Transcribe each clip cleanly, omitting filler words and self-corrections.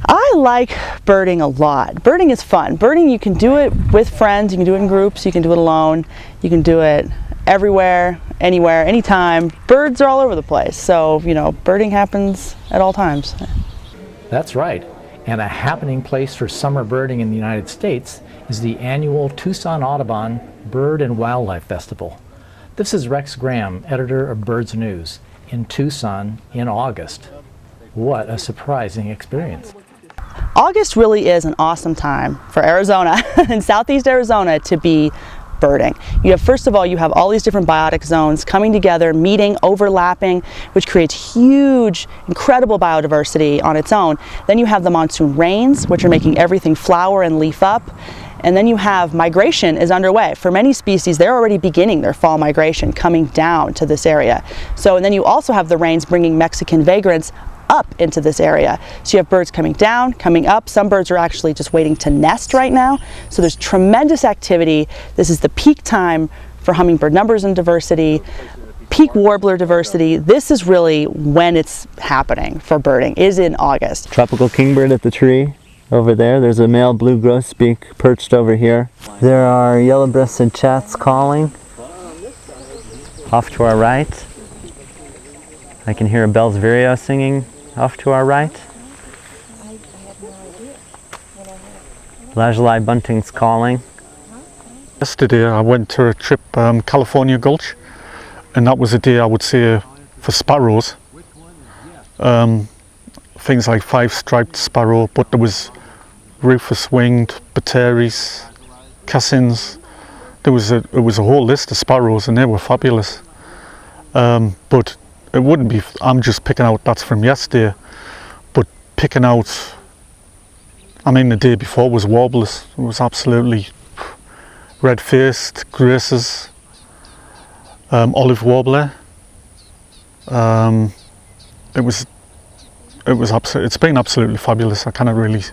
I like birding a lot. Birding is fun. Birding, you can do it with friends, you can do it in groups, you can do it alone, you can do it everywhere, anywhere, anytime. Birds are all over the place, so, you know, birding happens at all times. That's right. And a happening place for summer birding in the United States is the annual Tucson Audubon Bird and Wildlife Festival. This is Rex Graham, editor of Birds News, in Tucson in August. What a surprising experience. August really is an awesome time for Arizona and southeast Arizona to be birding. You have, first of all, you have all these different biotic zones coming together, meeting, overlapping, which creates huge, incredible biodiversity on its own. Then you have the monsoon rains, which are making everything flower and leaf up. And then you have migration is underway. For many species, they're already beginning their fall migration, coming down to this area. So, and then you also have the rains bringing Mexican vagrants up into this area. So you have birds coming down, coming up. Some birds are actually just waiting to nest right now. So there's tremendous activity. This is the peak time for hummingbird numbers and diversity, peak warbler diversity. This is really when it's happening for birding, is in August. Tropical kingbird at the tree over there. There's a male blue grosbeak perched over here. There are yellow-breasted chats calling off to our right. I can hear a Bell's Vireo singing off to our right. Lazuli bunting's calling. Yesterday I went to a trip California Gulch, and that was a day I would say for sparrows. Things like five-striped sparrow, but there was rufous-winged, Bateris, cassins. It was a whole list of sparrows, and they were fabulous. But it wouldn't be, I'm just picking out, that's from yesterday, but picking out, I mean the day before was warblers. It was absolutely red-faced, graces, olive warbler. It's been absolutely fabulous. I cannot really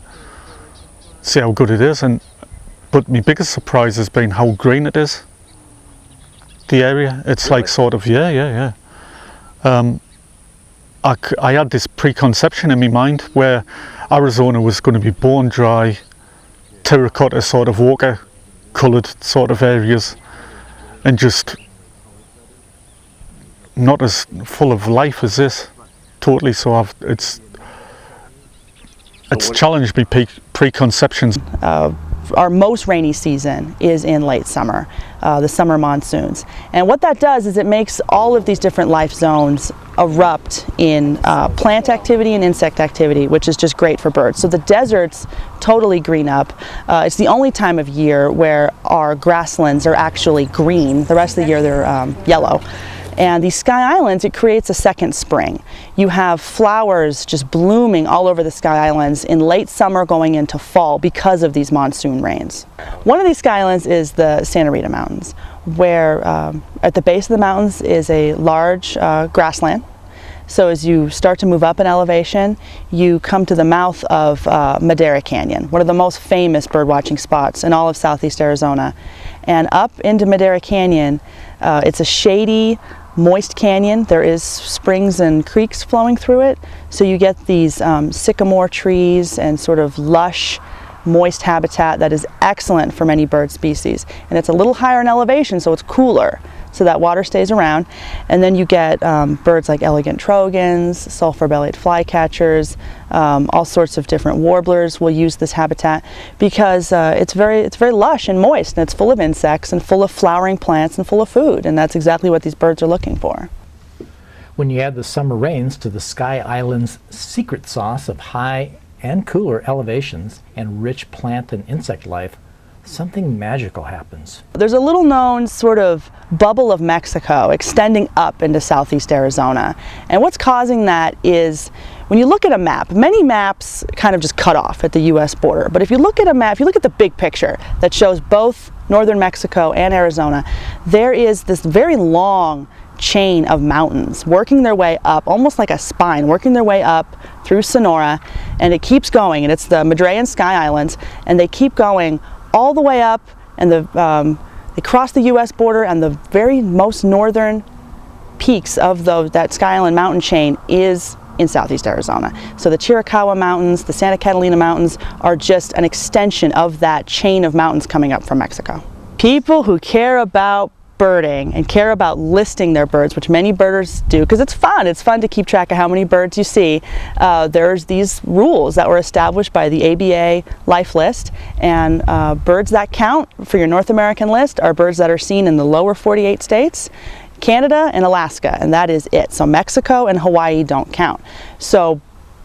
see how good it is, but my biggest surprise has been how green it is. The area, it's really? Like sort of, yeah. I had this preconception in my mind where Arizona was going to be bone dry, terracotta sort of ochre coloured sort of areas, and just not as full of life as this. Totally. So it's challenged me preconceptions. Our most rainy season is in late summer, the summer monsoons. And what that does is it makes all of these different life zones erupt in plant activity and insect activity, which is just great for birds. So the deserts totally green up. It's the only time of year where our grasslands are actually green. The rest of the year they're yellow. And these sky islands, it creates a second spring. You have flowers just blooming all over the sky islands in late summer going into fall because of these monsoon rains. One of these sky islands is the Santa Rita Mountains, where at the base of the mountains is a large grassland. So as you start to move up in elevation, you come to the mouth of Madera Canyon, one of the most famous bird watching spots in all of southeast Arizona. And up into Madera Canyon, it's a shady, moist canyon. There is springs and creeks flowing through it, so you get these sycamore trees and sort of lush, moist habitat that is excellent for many bird species. And it's a little higher in elevation, so it's cooler, so that water stays around. And then you get birds like elegant trogons, sulfur-bellied flycatchers, all sorts of different warblers will use this habitat because it's very lush and moist, and it's full of insects and full of flowering plants and full of food, and that's exactly what these birds are looking for. When you add the summer rains to the Sky Island's secret sauce of high and cooler elevations and rich plant and insect life, something magical happens. There's a little known sort of bubble of Mexico extending up into southeast Arizona. And what's causing that is when you look at a map, many maps kind of just cut off at the US border. But if you look at a map, if you look at the big picture that shows both northern Mexico and Arizona, there is this very long chain of mountains working their way up, almost like a spine, working their way up through Sonora, and it keeps going, and it's the Madrean Sky Islands, and they keep going all the way up, and they cross the US border, and the very most northern peaks of that Sky Island mountain chain is in southeast Arizona. So the Chiricahua Mountains, the Santa Catalina Mountains are just an extension of that chain of mountains coming up from Mexico. People who care about birding and care about listing their birds, which many birders do, because it's fun to keep track of how many birds you see. There's these rules that were established by the ABA Life List, and birds that count for your North American list are birds that are seen in the lower 48 states, Canada and Alaska, and that is it. So Mexico and Hawaii don't count. So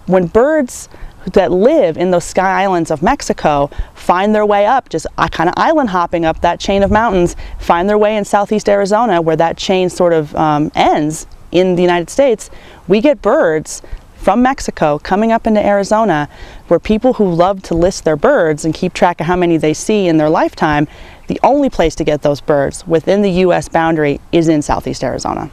when birds that live in those sky islands of Mexico find their way up, just kind of island hopping up that chain of mountains, find their way in southeast Arizona where that chain sort of ends in the United States, we get birds from Mexico coming up into Arizona, where people who love to list their birds and keep track of how many they see in their lifetime, the only place to get those birds within the U.S. boundary is in southeast Arizona.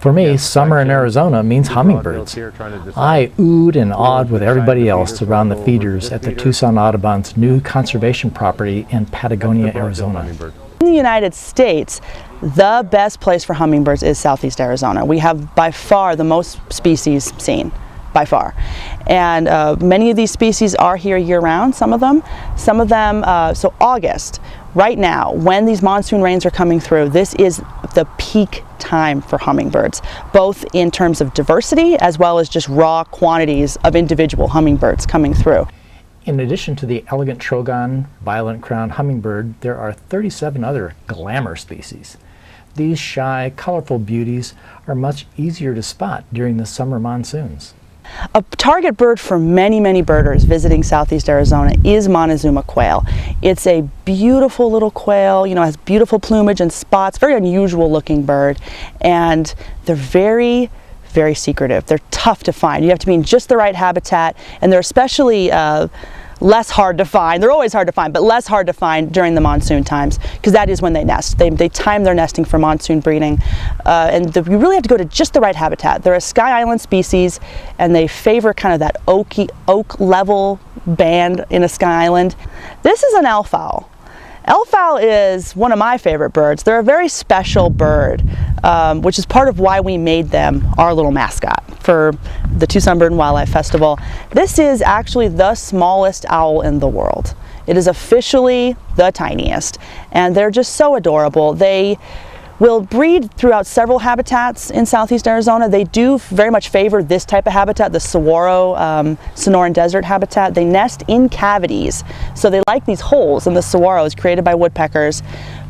For me, summer in Arizona means hummingbirds. I oohed and awed with everybody else around the feeders at the Tucson Audubon's new conservation property in Patagonia, Arizona. In the United States, the best place for hummingbirds is southeast Arizona. We have by far the most species seen, by far. And many of these species are here year-round, some of them. So August, right now, when these monsoon rains are coming through, this is the peak time for hummingbirds, both in terms of diversity as well as just raw quantities of individual hummingbirds coming through. In addition to the elegant trogon, violet-crowned hummingbird, there are 37 other glamour species. These shy, colorful beauties are much easier to spot during the summer monsoons. A target bird for many, many birders visiting southeast Arizona is Montezuma quail. It's a beautiful little quail, has beautiful plumage and spots, very unusual looking bird, and they're very, very secretive. They're tough to find. You have to be in just the right habitat, and they're especially less hard to find. They're always hard to find, but less hard to find during the monsoon times, because that is when they nest. They time their nesting for monsoon breeding, and you really have to go to just the right habitat. They're a sky island species, and they favor kind of that oak level band in a sky island. This is an elf owl. Elf owl is one of my favorite birds. They're a very special bird, which is part of why we made them our little mascot for the Tucson Bird and Wildlife Festival. This is actually the smallest owl in the world. It is officially the tiniest, and they're just so adorable. They will breed throughout several habitats in southeast Arizona. They do very much favor this type of habitat, the saguaro Sonoran Desert habitat. They nest in cavities, so they like these holes in the saguaros created by woodpeckers,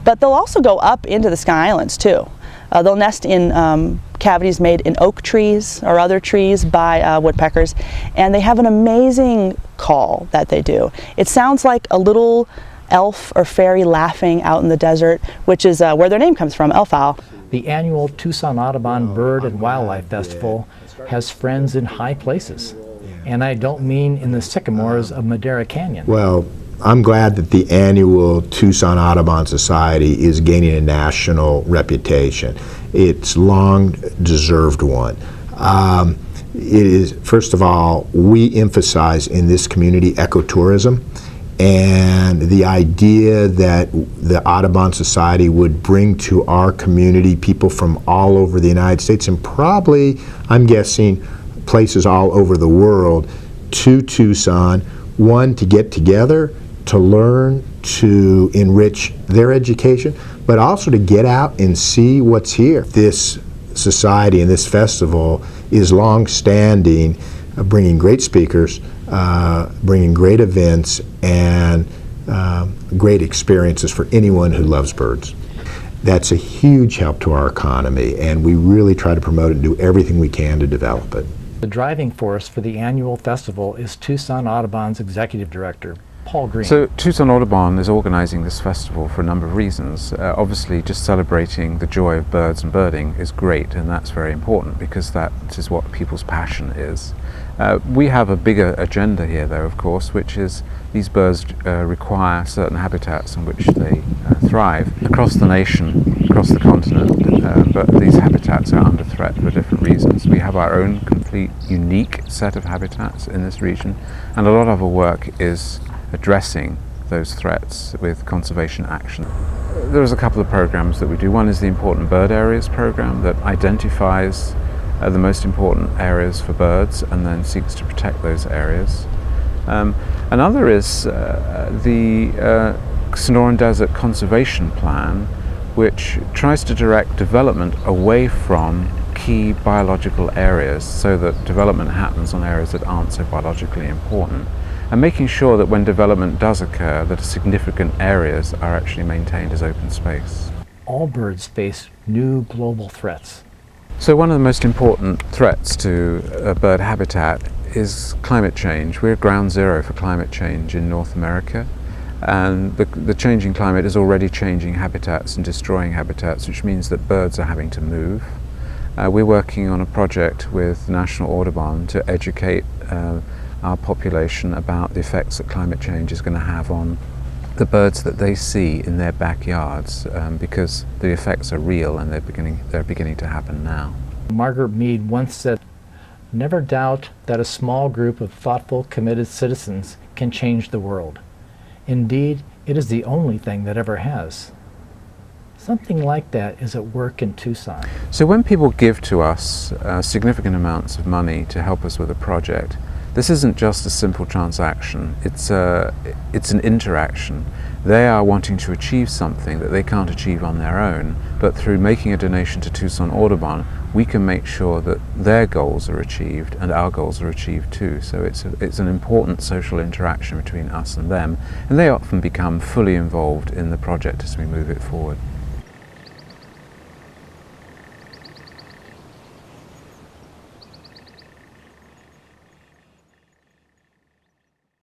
but they'll also go up into the sky islands too. They'll nest in cavities made in oak trees or other trees by woodpeckers, and they have an amazing call that they do. It sounds like a little elf or fairy laughing out in the desert, which is where their name comes from, elf owl. The annual Tucson Audubon Bird and Wildlife Festival has friends in high places, and I don't mean in the sycamores of Madera Canyon. Well, I'm glad that the annual Tucson Audubon Society is gaining a national reputation. It's long deserved one. It is, first of all, we emphasize in this community ecotourism, and the idea that the Audubon Society would bring to our community people from all over the United States, and probably, I'm guessing, places all over the world, to Tucson, one, to get together, to learn, to enrich their education, but also to get out and see what's here. This society and this festival is long-standing, bringing great speakers, bringing great events, and great experiences for anyone who loves birds. That's a huge help to our economy, and we really try to promote it and do everything we can to develop it. The driving force for the annual festival is Tucson Audubon's executive director, Paul Green. So Tucson Audubon is organizing this festival for a number of reasons. Obviously, just celebrating the joy of birds and birding is great, and that's very important because that is what people's passion is. We have a bigger agenda here, though, of course, which is these birds require certain habitats in which they thrive across the nation, across the continent, but these habitats are under threat for different reasons. We have our own complete unique set of habitats in this region, and a lot of our work is addressing those threats with conservation action. There's a couple of programs that we do. One is the Important Bird Areas program that identifies the most important areas for birds and then seeks to protect those areas. Another is the Sonoran Desert Conservation Plan, which tries to direct development away from key biological areas so that development happens on areas that aren't so biologically important, and making sure that when development does occur that significant areas are actually maintained as open space. All birds face new global threats. So one of the most important threats to bird habitat is climate change. We're ground zero for climate change in North America, and the changing climate is already changing habitats and destroying habitats, which means that birds are having to move. We're working on a project with National Audubon to educate our population about the effects that climate change is going to have on the birds that they see in their backyards, because the effects are real and they're beginning to happen now. Margaret Mead once said, "Never doubt that a small group of thoughtful, committed citizens can change the world. Indeed, it is the only thing that ever has." Something like that is at work in Tucson. So when people give to us significant amounts of money to help us with a project, this isn't just a simple transaction, it's an interaction. They are wanting to achieve something that they can't achieve on their own, but through making a donation to Tucson Audubon, we can make sure that their goals are achieved and our goals are achieved too. So it's an important social interaction between us and them, and they often become fully involved in the project as we move it forward.